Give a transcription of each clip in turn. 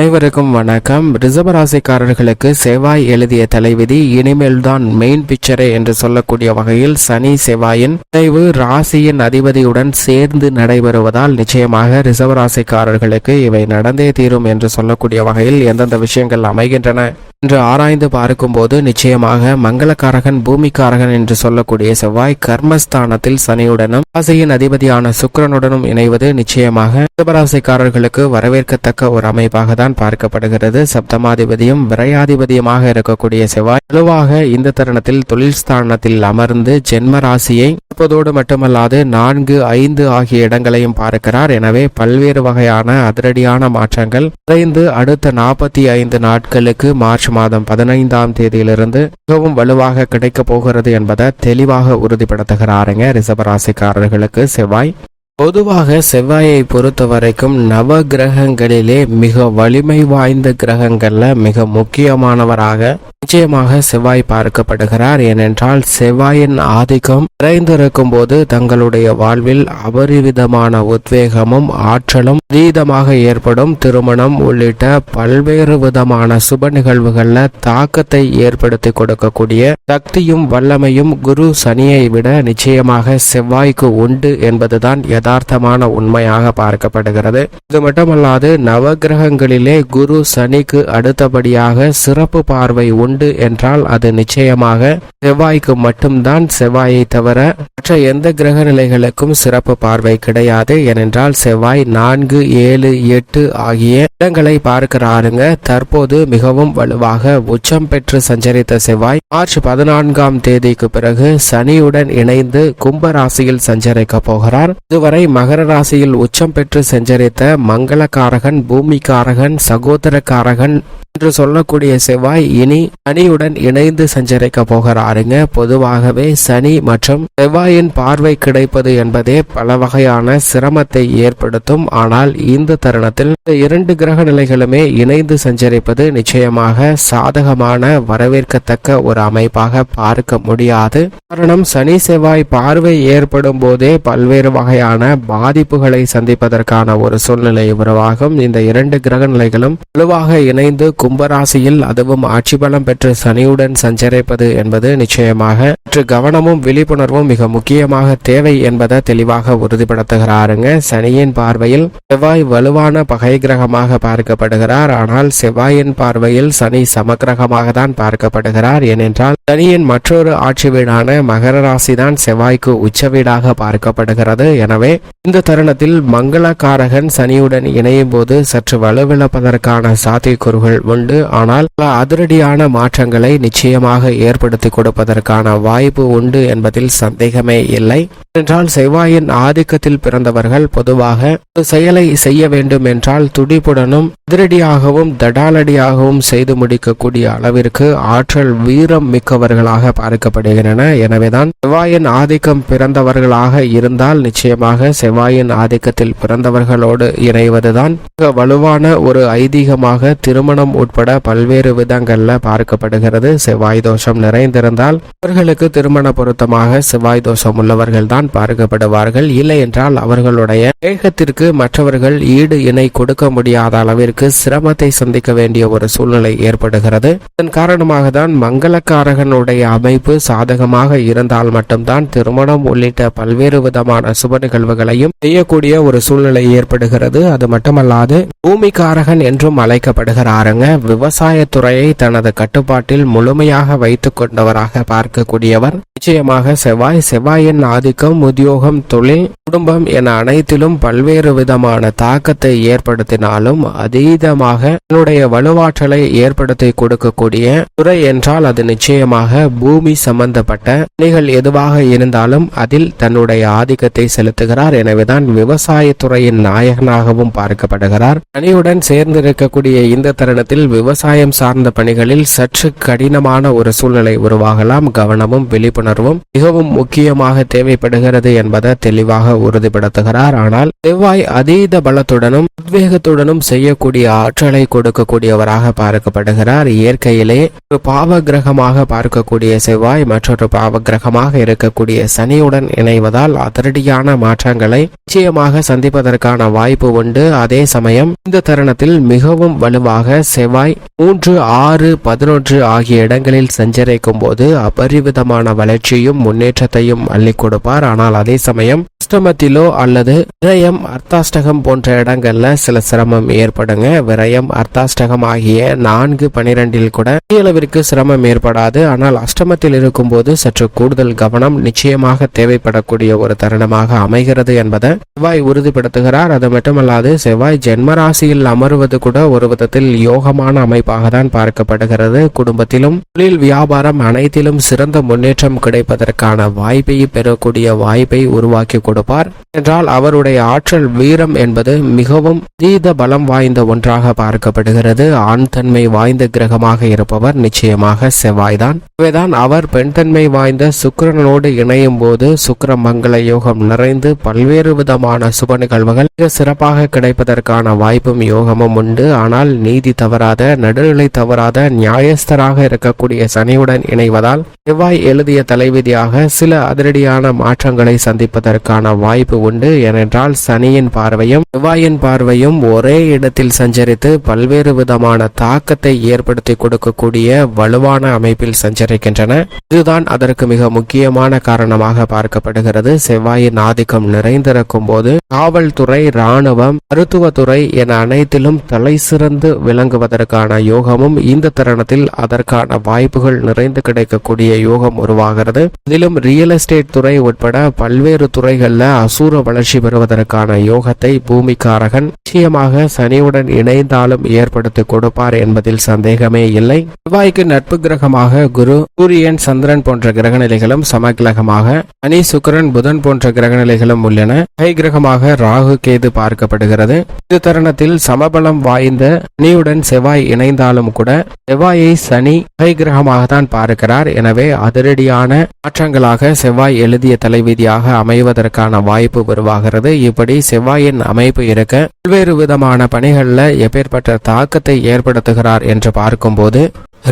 அனைவருக்கும் வணக்கம். ரிஷபராசிக்காரர்களுக்கு செவ்வாய் எழுதிய தலைவிதி இனிமேல்தான் மெயின் பிக்சரே என்று சொல்லக்கூடிய வகையில் சனி செவ்வாயின் இணைவு ராசியின் அதிபதியுடன் சேர்ந்து நடைபெறுவதால் நிச்சயமாக ரிஷபராசிக்காரர்களுக்கு இவை நடந்தே தீரும் என்று சொல்லக்கூடிய வகையில் எந்தெந்த விஷயங்கள் அமைகின்றன என்று ஆராய்ந்து பார்க்கும்போது நிச்சயமாக மங்களக்காரகன் பூமிக்காரகன் என்று சொல்லக்கூடிய செவ்வாய் கர்மஸ்தானத்தில் சனியுடனும் ராசியின் அதிபதியான சுக்கிரனுடனும் இணைவது நிச்சயமாக ரிஷபராசிக்காரர்களுக்கு வரவேற்கத்தக்க ஒரு அமைப்பாக தான் பார்க்கப்படுகிறது. சப்தமாதிபதியும் விரையாதிபதியுமாக இருக்கக்கூடிய செவ்வாய் வலுவாக இந்த தருணத்தில் தொழில் ஸ்தானத்தில் அமர்ந்து ஜென்ம ராசியை இருப்பதோடு மட்டுமல்லாது 4, 5 ஆகிய இடங்களையும் பார்க்கிறார். எனவே பல்வேறு வகையான அதிரடியான மாற்றங்கள் குறைந்து அடுத்த 45 நாட்களுக்கு மார்ச் மாதம் 15ஆம் தேதியிலிருந்து மிகவும் வலுவாக கிடைக்கப் போகிறது என்பதை தெளிவாக உறுதிப்படுத்துகிறாருங்க ரிஷபராசிக்காரர்களுக்கு செவ்வாய். பொதுவாக செவ்வாயை பொறுத்த வரைக்கும் நவ கிரகங்களிலே மிக வலிமை வாய்ந்த கிரகங்கள்ல மிக முக்கியமானவராக நிச்சயமாக செவ்வாய் பார்க்கப்படுகிறார். ஏனென்றால் செவ்வாயின் ஆதிக்கம் நிறைந்திருக்கும் போது தங்களுடைய வாழ்வில் அபரிவிதமான உத்வேகமும் ஆற்றலும் அதீதமாக ஏற்படும். திருமணம் உள்ளிட்ட பல்வேறு விதமான சுப நிகழ்வுகள்ல தாக்கத்தை ஏற்படுத்தி கொடுக்கக்கூடிய சக்தியும் வல்லமையும் குரு சனியை விட நிச்சயமாக செவ்வாய்க்கு உண்டு என்பதுதான் யதார்த்தமான உண்மையாக பார்க்கப்படுகிறது. இது மட்டுமல்லாது நவகிரகங்களிலே குரு சனிக்கு அடுத்தபடியாக சிறப்பு பார்வை உண்டு என்றால் அது நிச்சயமாக செவ்வாய்க்கு மட்டும்தான். செவ்வாயை தவிர மற்ற எந்த கிரக நிலைகளுக்கும் சிறப்பு பார்வை கிடையாது. ஏனென்றால் செவ்வாய் 4, 7, 8 ஆகிய இடங்களை பார்க்கிறாருங்க. தற்போது மிகவும் வலுவாக உச்சம் பெற்று சஞ்சரித்த செவ்வாய் மார்ச் 14ஆம் தேதிக்கு பிறகு சனியுடன் இணைந்து கும்ப ராசியில் சஞ்சரிக்க போகிறார். இதுவரை மகர ராசியில் உச்சம் பெற்று சஞ்சரித்த மங்களக்காரகன் பூமிக்காரகன் சகோதரக்காரகன் என்று சொல்லக்கூடிய செவ்வாய் இனி சனியுடன் இணைந்து சஞ்சரிக்க போகிறாருங்க. பொதுவாகவே சனி மற்றும் செவ்வாயின் பார்வை கிடைப்பது என்பதே பல வகையான சிரமத்தை ஏற்படுத்தும். ஆனால் இந்த தருணத்தில் இந்த 2 கிரக நிலைகளுமே இணைந்து சஞ்சரிப்பது நிச்சயமாக சாதகமான வரவேற்கத்தக்க ஒரு அமைப்பாக பார்க்க முடியாது. காரணம் சனி செவ்வாய் பார்வை ஏற்படும் போதே பல்வேறு வகையான பாதிப்புகளை சந்திப்பதற்கான ஒரு சூழ்நிலை உருவாகும். இந்த 2 கிரக நிலைகளும் வலுவாக இணைந்து கும்பராசியில் அதுவும் ஆட்சி பலம் பெற்று சனியுடன் சஞ்சரிப்பது என்பது நிச்சயமாக கவனமும் விழிப்புணர்வும் மிக முக்கியமாக தேவை என்பதை தெளிவாக உறுதிப்படுத்துகிறாருங்க. சனியின் பார்வையில் செவ்வாய் வலுவான பகை கிரகமாக பார்க்கப்படுகிறார். ஆனால் செவ்வாயின் பார்வையில் சனி சமக்கிரகமாக தான் பார்க்கப்படுகிறார். ஏனென்றால் சனியின் மற்றொரு ஆட்சி வீடான மகர ராசி தான் செவ்வாய்க்கு உச்ச வீடாக பார்க்கப்படுகிறது. எனவே இந்த தருணத்தில் மங்களக்காரகன் சனியுடன் இணையும் போது சற்று வலுவிழப்பதற்கான சாத்தியக்கூறுகள் உண்டு. ஆனால் பல அதிரடியான மாற்றங்களை நிச்சயமாக ஏற்படுத்தி கொடுப்பதற்கான வாய்ப்பு உண்டு என்பதில் சந்தேகமே இல்லை. என்றால் செவ்வாயின் ஆதிக்கத்தில் பிறந்தவர்கள் பொதுவாக ஒரு செயலை செய்ய வேண்டும் என்றால் துடிப்புடனும் அதிரடியாகவும் தடாலடியாகவும் செய்து முடிக்கக்கூடிய அளவிற்கு ஆற்றல் வீரம் மிக்கவர்களாக பார்க்கப்படுகின்றன. எனவேதான் செவ்வாயின் ஆதிக்கம் பிறந்தவர்களாக இருந்தால் நிச்சயமாக செவ்வாயின் ஆதிக்கத்தில் பிறந்தவர்களோடு இணைவதுதான் மிக வலுவான ஒரு ஐதீகமாக திருமணம் உட்பட பல்வேறு விதங்கள்ல பார்க்கப்படுகிறது. செவ்வாய் தோஷம் நிறைந்திருந்தால் அவர்களுக்கு திருமண பொருத்தமாக செவ்வாய் தோஷம் உள்ளவர்கள் தான் பார்க்கப்படுவார்கள். இல்லை என்றால் அவர்களுடைய வேகத்திற்கு மற்றவர்கள் ஈடு இணை கொடுக்க முடியாத அளவிற்கு சிரமத்தை சந்திக்க வேண்டிய ஒரு சூழ்நிலை ஏற்படுகிறது. இதன் காரணமாக தான் மங்களக்காரகனுடைய அமைப்பு சாதகமாக இருந்தால் மட்டும்தான் திருமணம் உள்ளிட்ட பல்வேறு விதமான சுப நிகழ்வுகளையும் செய்யக்கூடிய ஒரு சூழ்நிலை ஏற்படுகிறது. அது மட்டுமல்லாது பூமிக்காரகன் என்றும் அழைக்கப்படுகிறாருங்க. விவசாயத்துறையை தனது கட்டுப்பாட்டில் முழுமையாக வைத்துக் கொண்டவராக பார்க்கக்கூடியவர் நிச்சயமாக செவ்வாயின் ஆதிக்கம் உத்தியோகம், தொழில், குடும்பம் என அனைத்திலும் பல்வேறு விதமான தாக்கத்தை ஏற்படுத்தினாலும் அதீதமாக தன்னுடைய வலுவாற்றலை ஏற்படுத்தி கொடுக்கக்கூடிய துறை என்றால் அது நிச்சயமாக பூமி சம்பந்தப்பட்ட பணிகள் எதுவாக இருந்தாலும் அதில் தன்னுடைய ஆதிக்கத்தை செலுத்துகிறார். எனவேதான் விவசாயத்துறையின் நாயகனாகவும் பார்க்கப்படுகிறார். சனியுடன் சேர்ந்திருக்கக்கூடிய இந்த தருணத்தில் விவசாயம் சார்ந்த பணிகளில் சற்று கடினமான ஒரு சூழ்நிலை உருவாகலாம். கவனமும் விழிப்புணர்வும் மிகவும் முக்கியமாக தேவைப்படுகிறது என்பதை தெளிவாக உறுதிப்படுத்துகிறார். ஆனால் செவ்வாய் அதீத பலத்துடனும் உத்வேகத்துடனும் செய்யக்கூடிய ஆற்றலை கொடுக்கக்கூடியவராக பார்க்கப்படுகிறார். இயற்கையிலே ஒரு பாவ கிரகமாக பார்க்கக்கூடிய செவ்வாய் மற்றொரு பாவ கிரகமாக இருக்கக்கூடிய சனியுடன் இணைவதால் அதிரடியான மாற்றங்களை நிச்சயமாக சந்திப்பதற்கான வாய்ப்பு உண்டு. அதே சமயம் இந்த தருணத்தில் மிகவும் வலுவாக செவ்வாய் 3, 6, 11 ஆகிய இடங்களில் சஞ்சரிக்கும் போது அபரிவிதமான வளர்ச்சியும் முன்னேற்றத்தையும் அள்ளி கொடுப்பார். ஆனால் அதே சமயம் அஷ்டமத்திலோ அல்லது விரயம் அர்த்தாஷ்டகம் போன்ற இடங்கள்ல சில சிரமம் ஏற்படுங்க. விரயம் அர்த்தாஷ்டகம் ஆகிய 4, 12 கூட அளவிற்கு சிரமம் ஏற்படாது. ஆனால் அஷ்டமத்தில் இருக்கும் போது சற்று கூடுதல் கவனம் நிச்சயமாக தேவைப்படக்கூடிய ஒரு தருணமாக அமைகிறது என்பதை செவ்வாய் உறுதிப்படுத்துகிறார். அது மட்டுமல்லாது செவ்வாய் ஜென்மராசியில் அமர்வது கூட ஒரு விதத்தில் யோகமான அமைப்பாக தான் பார்க்கப்படுகிறது. குடும்பத்திலும் தொழில் வியாபாரம் அனைத்திலும் சிறந்த முன்னேற்றம் கிடைப்பதற்கான வாய்ப்பை பெறக்கூடிய வாய்ப்பை உருவாக்கி கொடுப்பார். என்றால் அவருடைய ஆற்றல் வீரம் என்பது மிகவும் தீத பலம் வாய்ந்த ஒன்றாக பார்க்கப்படுகிறது. ஆண் தன்மை வாய்ந்த கிரகமாக இருப்பவர் நிச்சயமாக செவ்வாய்தான். இவைதான் அவர் பெண் தன்மை வாய்ந்த சுக்கிரனோடு இணையும் போது சுக்கிர மங்கள யோகம் நிறைந்து பல்வேறு விதமான சுப நிகழ்வுகள் மிக சிறப்பாக கிடைப்பதற்கான வாய்ப்பும் யோகமும் உண்டு. ஆனால் நீதி தவறாத, நடுநிலை தவறாத, நியாயஸ்தராக இருக்கக்கூடிய சனியுடன் இணைவதால் செவ்வாய் எழுதிய தலைவிதியாக சில அதிரடியான மாற்றங்களை சந்திப்பதற்கான வாய்ப்பு உண்டு. ஏனென்றால் சனியின் பார்வையும் செவ்வாயின் பார்வையும் ஒரே இடத்தில் சஞ்சரித்து பல்வேறு விதமான தாக்கத்தை ஏற்படுத்தி கொடுக்கக்கூடிய வலுவான அமைப்பில் சஞ்சரிக்கின்றன. இதுதான் அதற்கு மிக முக்கியமான காரணமாக பார்க்கப்படுகிறது. செவ்வாயின் ஆதிக்கம் நிறைந்திருக்கும் போது காவல்துறை, இராணுவம், மருத்துவத்துறை என அனைத்திலும் தலை சிறந்து விளங்குவதற்கான யோகமும் இந்த தருணத்தில் அதற்கான வாய்ப்புகள் நிறைந்து கிடைக்கக்கூடிய யோகம் உருவாகிறது. இதிலும் ரியல் எஸ்டேட் துறை உட்பட பல்வேறு துறைகள்ல அசூர வளர்ச்சி பெறுவதற்கான யோகத்தை பூமிக்காரகன் நிச்சயமாக சனியுடன் இணைந்தாலும் ஏற்படுத்தி கொடுப்பார் என்பதில் சந்தேகமே இல்லை. செவ்வாய்க்கு நட்பு கிரகமாக குரு, சூரியன், சந்திரன் போன்ற கிரகநிலைகளும் சமகிரகமாக சனி, சுக்கிரன், புதன் போன்ற கிரகநிலைகளும் உள்ளன. கை கிரகமாக ராகு, கேது பார்க்கப்படுகிறது. இந்த தருணத்தில் சமபலம் வாய்ந்த சனியுடன் செவ்வாய் இணைந்தாலும் கூட செவ்வாயை சனி கை கிரகமாக தான் பார்க்கிறார். எனவே அதிரடியான மாற்றங்களாக செவ்வாய் எழுதிய தலைவிதியாக அமைவதற்கான வாய்ப்பு உருவாகிறது. இப்படி செவ்வாயின் அமைப்பு இருக்க பல்வேறு விதமான பணிகள்ல எப்பேற்பட்ட தாக்கத்தை ஏற்படுத்துகிறார் என்று பார்க்கும்போது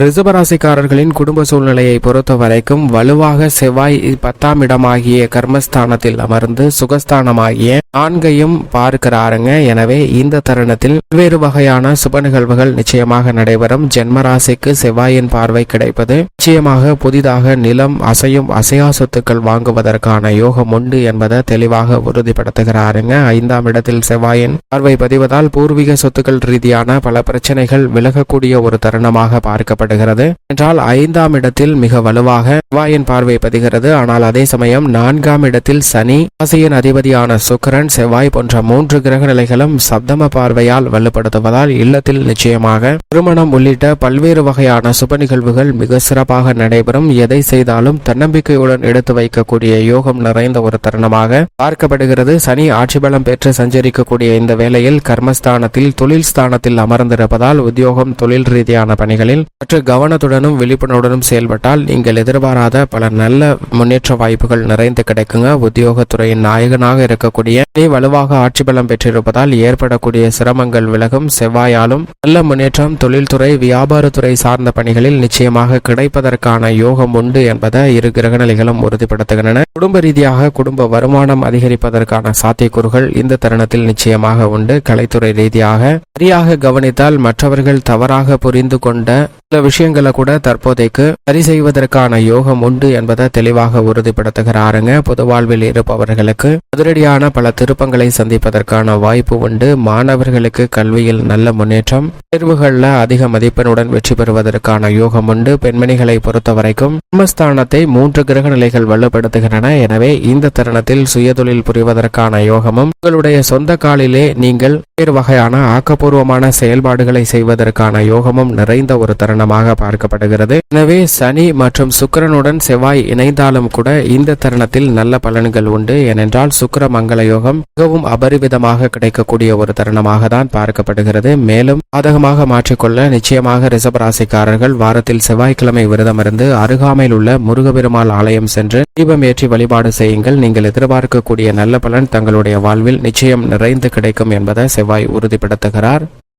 ரிஷபராசிக்காரர்களின் குடும்ப சூழ்நிலையை பொறுத்த வரைக்கும் வலுவாக செவ்வாய் 10ஆம் இடமாகிய கர்மஸ்தானத்தில் அமர்ந்து சுகஸ்தானமாகிய 4ஐயும் பார்க்கிறாருங்க. எனவே இந்த தருணத்தில் பல்வேறு வகையான சுப நிகழ்வுகள் நிச்சயமாக நடைபெறும். ஜென்மராசிக்கு செவ்வாயின் பார்வை கிடைப்பது நிச்சயமாக புதிதாக நிலம், அசையும் அசையா சொத்துக்கள் வாங்குவதற்கான யோகம் உண்டு என்பதை தெளிவாக உறுதிப்படுத்துகிறாருங்க. 5ஆம் இடத்தில் செவ்வாயின் பார்வை பதிவதால் பூர்வீக சொத்துக்கள் ரீதியான பல பிரச்சனைகள் விலகக்கூடிய ஒரு தருணமாக பார்க்க என்றால் 5ஆம் இடத்தில் மிக வலுவாக செவ்வாயின் பார்வை பதிகிறது. ஆனால் அதே சமயம் 4ஆம் இடத்தில் சனி, ராசியின் அதிபதியான சுக்கிரன், செவ்வாய் போன்ற 3 கிரக நிலைகளும் சப்தம பார்வையால் வலுப்படுத்துவதால் இல்லத்தில் நிச்சயமாக திருமணம் உள்ளிட்ட பல்வேறு வகையான சுப நிகழ்வுகள் மிக சிறப்பாக நடைபெறும். எதை செய்தாலும் தன்னம்பிக்கையுடன் எடுத்து வைக்கக்கூடிய யோகம் நிறைந்த ஒரு தருணமாக பார்க்கப்படுகிறது. சனி ஆட்சி பலம் பெற்று சஞ்சரிக்கக்கூடிய இந்த வேளையில் கர்மஸ்தானத்தில், தொழில் ஸ்தானத்தில் அமர்ந்திருப்பதால் உத்தியோகம், தொழில் ரீதியான பணிகளில் சற்று கவனத்துடனும் விழிப்புணர்வுடனும் செயல்பட்டால் நீங்கள் எதிர்பாராத பல நல்ல முன்னேற்ற வாய்ப்புகள் நிறைந்து கிடைக்குங்க. உத்தியோகத்துறையின் நாயகனாக இருக்கக்கூடிய வலுவாக ஆட்சி பலம் பெற்றிருப்பதால் ஏற்படக்கூடிய சிரமங்கள் விலகும். செவ்வாயாலும் நல்ல முன்னேற்றம் தொழில்துறை, வியாபாரத்துறை சார்ந்த பணிகளில் நிச்சயமாக கிடைப்பதற்கான யோகம் உண்டு என்பதை இரு கிரகநிலைகளும் உறுதிப்படுத்துகின்றன. குடும்ப ரீதியாக குடும்ப வருமானம் அதிகரிப்பதற்கான சாத்தியக்கூறுகள் இந்த தருணத்தில் நிச்சயமாக உண்டு. கலைத்துறை ரீதியாக சரியாக கவனித்தால் மற்றவர்கள் தவறாக புரிந்து கொண்ட சில விஷயங்களை கூட தற்போதைக்கு சரி செய்வதற்கான யோகம் உண்டு என்பதை தெளிவாக உறுதிப்படுத்துகிறாருங்க. பொது வாழ்வில் இருப்பவர்களுக்கு அதிரடியான பல திருப்பங்களை சந்திப்பதற்கான வாய்ப்பு உண்டு. மாணவர்களுக்கு கல்வியில் நல்ல முன்னேற்றம், தேர்வுகளில் அதிக மதிப்பெண்ணுடன் வெற்றி பெறுவதற்கான யோகம் உண்டு. பெண்மணிகளை பொறுத்த வரைக்கும் கர்மஸ்தானத்தை 3 கிரக நிலைகள் வலுப்படுத்துகின்றன. எனவே இந்த தருணத்தில் சுயதொழில் புரிவதற்கான யோகமும் உங்களுடைய சொந்த காலிலே நீங்கள் வேறு வகையான ஆக்கப்பூர்வமான செயல்பாடுகளை செய்வதற்கான யோகமும் நிறைந்த ஒரு தருணமாக பார்க்கப்படுகிறது. எனவே சனி மற்றும் சுக்கிரனுடன் செவ்வாய் இணைந்தாலும் கூட இந்த தருணத்தில் நல்ல பலன்கள் உண்டு. ஏனென்றால் சுக்கிர மங்கள யோகம் மிகவும் அபரிவிதமாக கிடைக்கக்கூடிய ஒரு தருணமாக தான் பார்க்கப்படுகிறது. மேலும் பாதகமாக மாற்றிக்கொள்ள நிச்சயமாக ரிஷபராசிக்காரர்கள் வாரத்தில் செவ்வாய்க்கிழமை விரதமிருந்து அருகாமையில் உள்ள முருகபெருமாள் ஆலயம் சென்று தீபம் ஏற்றி வழிபாடு செய்யுங்கள். நீங்கள் எதிர்பார்க்கக்கூடிய நல்ல பலன் தங்களுடைய வாழ்வில் நிச்சயம் நிறைந்து கிடைக்கும் என்பதை செவ்வாய் உறுதிப்படுத்துகிறார்.